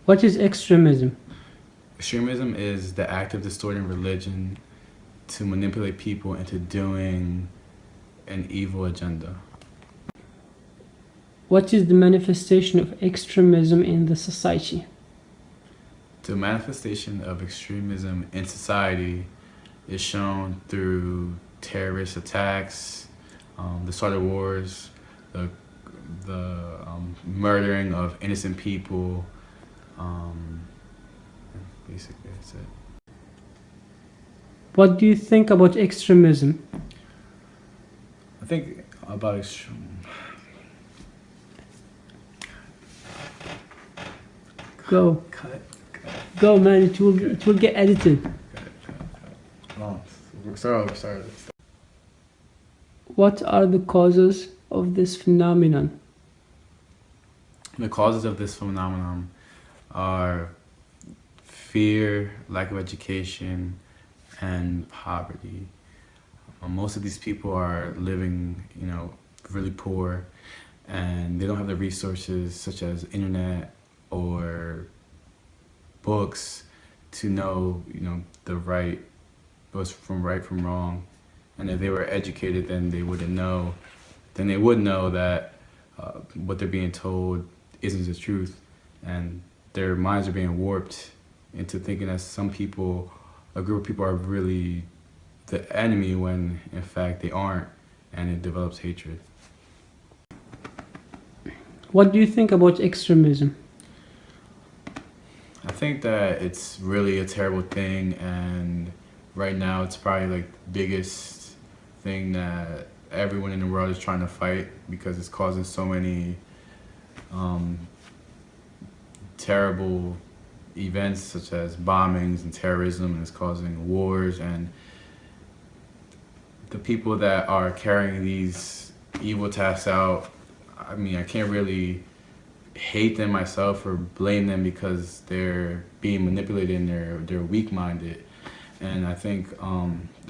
What is extremism? Extremism is the act of distorting religion to manipulate people into doing an evil agenda. What is the manifestation of extremism in the society? The manifestation of extremism in society is shown through terrorist attacks, the start of wars, the murdering of innocent people. Basically, that's it. What do you think about extremism? I think about extreme. Go. Cut. Go, man. It will get edited. Oh, sorry. What are the causes of this phenomenon? The causes of this phenomenon are fear, lack of education, and poverty. Most of these people are living, really poor, and they don't have the resources such as internet or books to know, the what's right from wrong. And if they were educated, then they would know that what they're being told isn't the truth, and their minds are being warped into thinking that a group of people are really the enemy when in fact they aren't, and it develops hatred. What do you think about extremism? I think that it's really a terrible thing, and right now it's probably like the biggest thing that everyone in the world is trying to fight, because it's causing so many terrible events such as bombings and terrorism, and it's causing wars, and the people that are carrying these evil tasks out, I mean, I can't really hate them myself or blame them, because they're being manipulated and they're weak-minded. And I think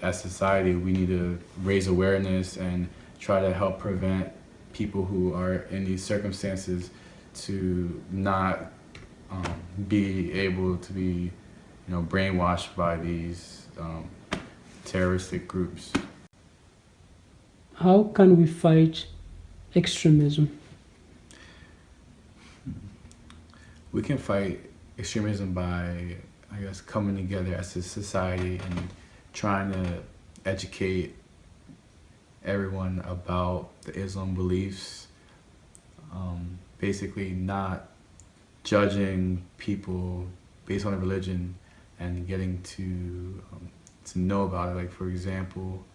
as society we need to raise awareness and try to help prevent people who are in these circumstances to not be able to be brainwashed by these terroristic groups. How can we fight extremism? We can fight extremism by, I guess, coming together as a society and trying to educate everyone about the Islam beliefs. Basically not judging people based on a religion, and getting to know about it. Like, for example,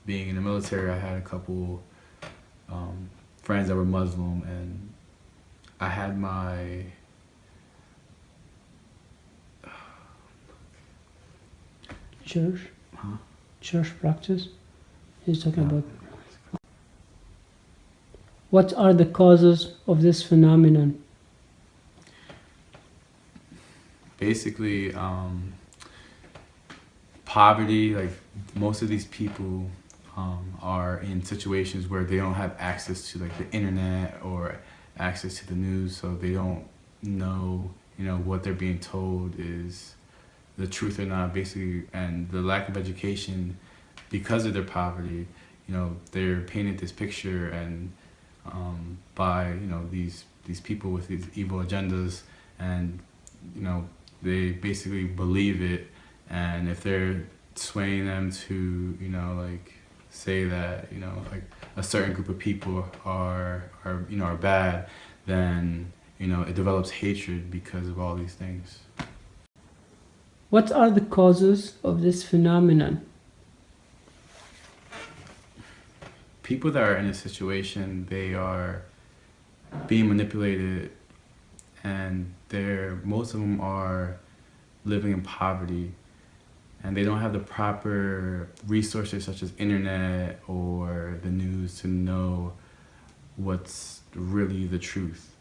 being in the military, I had a couple friends that were Muslim, and I had my church practice. He's talking about. What are the causes of this phenomenon? Basically, poverty. Like, most of these people are in situations where they don't have access to like the internet or access to the news, so they don't know what they're being told is the truth or not, basically. And the lack of education, because of their poverty, they're painted this picture, and by these people with these evil agendas, and they basically believe it. And if they're swaying them to like say that like a certain group of people are bad, then it develops hatred because of all these things. What are the causes of this phenomenon? People that are in a situation, they are being manipulated, and most of them are living in poverty, and they don't have the proper resources such as internet or the news to know what's really the truth.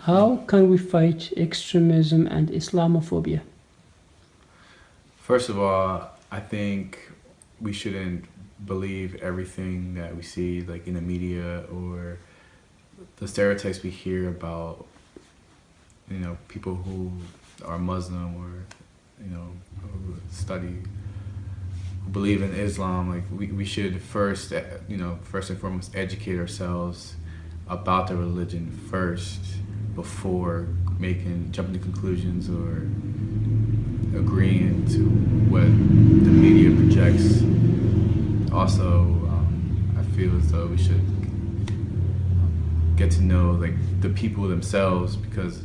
How can we fight extremism and Islamophobia? First of all, I think we shouldn't believe everything that we see like in the media or the stereotypes we hear about, you know, people who are Muslim or, you know, who study, who believe in Islam. Like we should first, you know, first and foremost educate ourselves about the religion first before jumping to conclusions or agreeing to what the media projects. Also, I feel as though we should get to know like the people themselves, because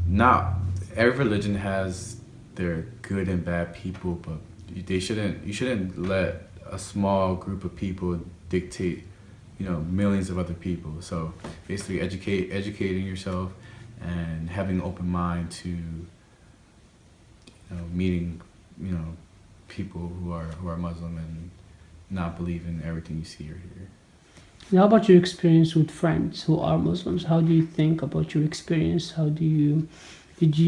not every religion has their good and bad people, but you shouldn't let a small group of people dictate, you know, millions of other people. So basically educating yourself and having an open mind to, you know, meeting, you know, people who are Muslim and not believe in everything you see or hear. And how about your experience with friends who are Muslims? How do you think about your experience? Did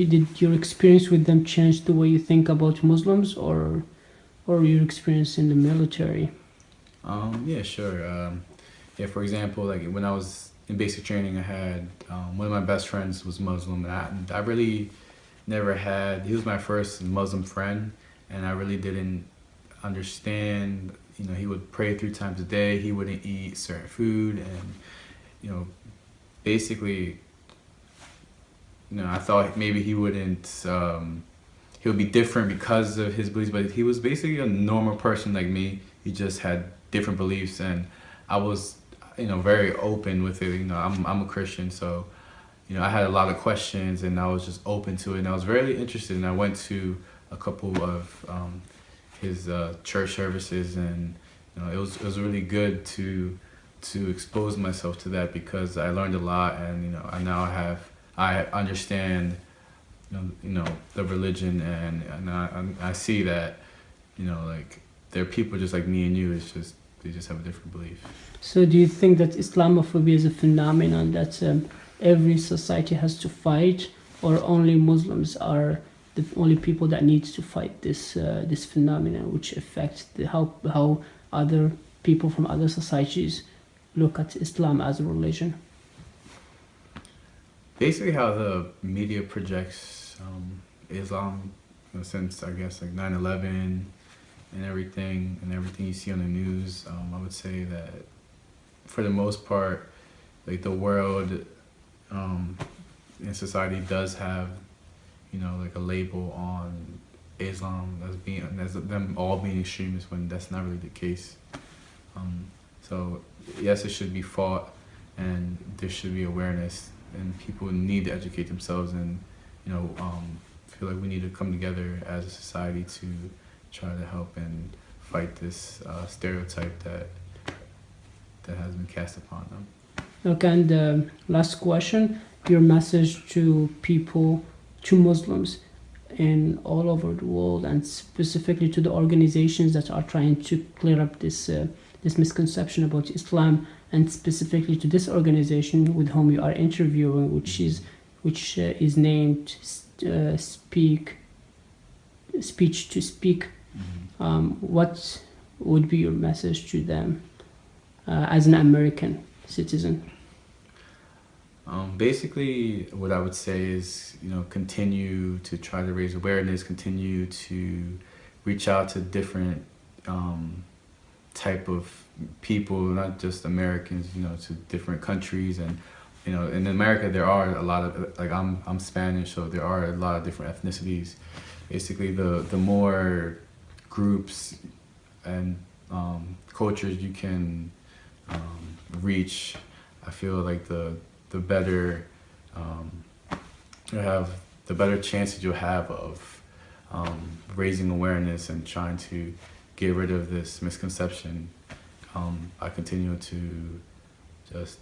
your experience with them change the way you think about Muslims, or your experience in the military? Yeah, sure. Yeah, for example, like when I was in basic training, I had one of my best friends was Muslim, and I really never had. He was my first Muslim friend, and I really didn't understand. You know, he would pray 3 times a day. He wouldn't eat certain food, and you know, basically, you know, I thought maybe he wouldn't. He would be different because of his beliefs, but he was basically a normal person like me. He just had different beliefs, and I was, you know, very open with it. You know, I'm a Christian, so, you know, I had a lot of questions, and I was just open to it, and I was very interested. And I went to a couple of his church services, and you know, it was really good to expose myself to that, because I learned a lot, and you know, I understand, you know, the religion, and I see that, you know, like they're people just like me and you. It's just they just have a different belief. So do you think that Islamophobia is a phenomenon that every society has to fight, or only Muslims are the only people that need to fight this phenomenon, which affects how other people from other societies look at Islam as a religion? Basically, how the media projects Islam, you know, since I guess like 9/11 and everything you see on the news, I would say that for the most part, like the world and society does have, you know, like a label on Islam as them all being extremists, when that's not really the case. So yes, it should be fought, and there should be awareness, and people need to educate themselves, and you know, feel like we need to come together as a society to try to help and fight this stereotype that has been cast upon them. Okay, and last question, your message to people, to Muslims in all over the world, and specifically to the organizations that are trying to clear up this misconception about Islam, and specifically to this organization with whom you are interviewing, which is named Speech to Speak. What would be your message to them as an American citizen? Basically, what I would say is, you know, continue to try to raise awareness, continue to reach out to different type of people, not just Americans, you know, to different countries. And you know, in America there are a lot of, like I'm Spanish, so there are a lot of different ethnicities. Basically, the more groups and cultures you can reach, I feel like the better you'll have, the better chances you'll have of raising awareness and trying to get rid of this misconception. I continue to just,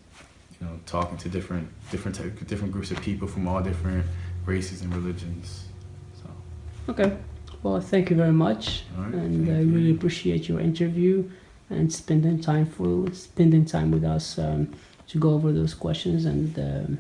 you know, talking to different groups of people from all different races and religions. So. Okay. Well, thank you very much, All right, and I really appreciate your interview and spending time with us to go over those questions, and